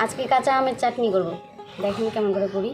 আজকে কাঁচা আমের চাটনি করব, দেখেন কেমন করে করি।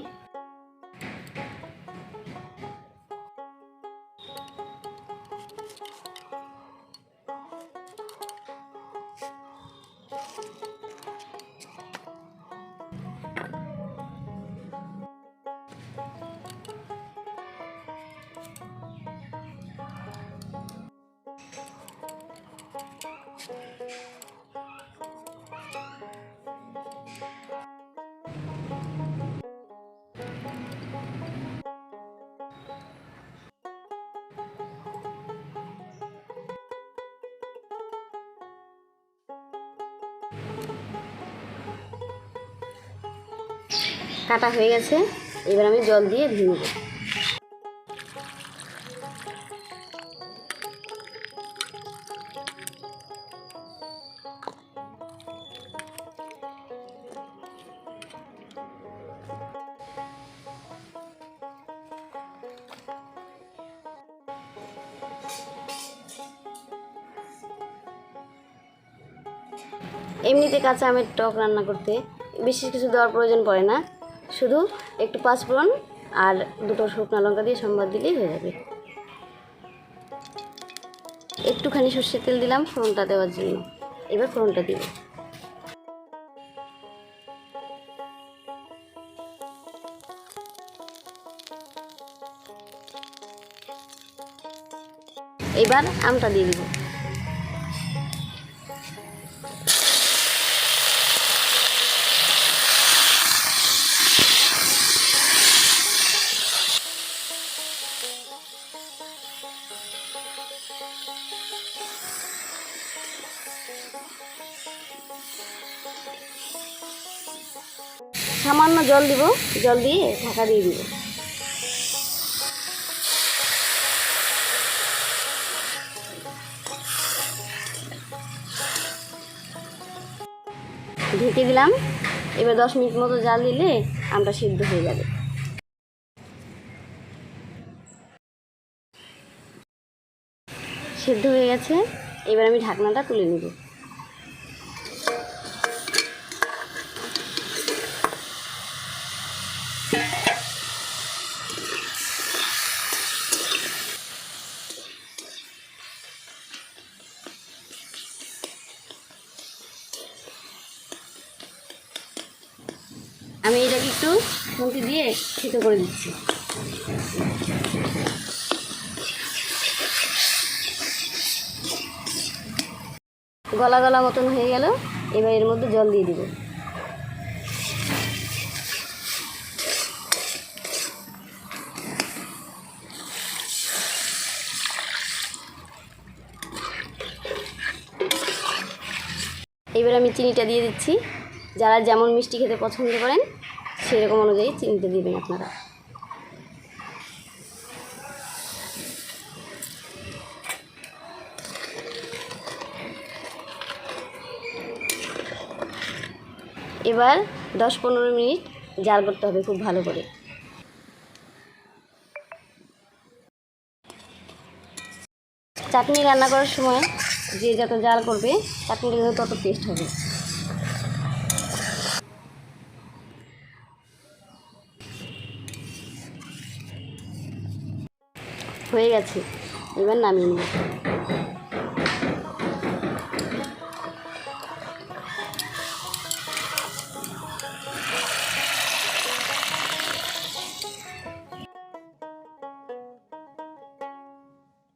কাটা হয়ে গেছে, এবার আমি জল দিয়ে ধুয়ে নেব। এমনিতে কাঁচা আমের টক রান্না করতে বিশেষ কিছু দেওয়ার প্রয়োজন পড়ে না, শুধু একটু পাঁচফোড়ন আর দুটো শুকনো লঙ্কা দিয়ে সম্বাদ দিলেই হয়ে যাবে। একটুখানি সর্ষের তেল দিলাম ফোড়নটা দেওয়ার জন্য, এবার ফোড়নটা দিব। এবার আমটা দিয়ে দিব। সামান্য জল দিব, জল দিয়ে ঢাকা দিয়ে দিব। ঢেকে দিলাম। এবার 10 মিনিট মতো জাল দিলে আমটা সিদ্ধ হয়ে যাবে। সিদ্ধ হয়ে গেছে, এবার আমি ঢাকনাটা তুলে নেব। আমি এটাকে একটু খুন্তি দিয়ে থেতো করে দিচ্ছি। গলা গলা মতন হয়ে গেল, এবার এর মধ্যে জল দিয়ে দিব। এবার আমি চিনিটা দিয়ে দিচ্ছি। যারা যেমন মিষ্টি খেতে পছন্দ করেন সেরকম অনুযায়ী চিনিটা দিবেন আপনারা। এবার 10-15 মিনিট জাল করতে হবে খুব ভালো করে। চাটনি রান্না করার সময় যে যত জাল করবে চাটনিটা তত টেস্ট হবে। হয়ে গেছে, এবার নামিয়ে নেব।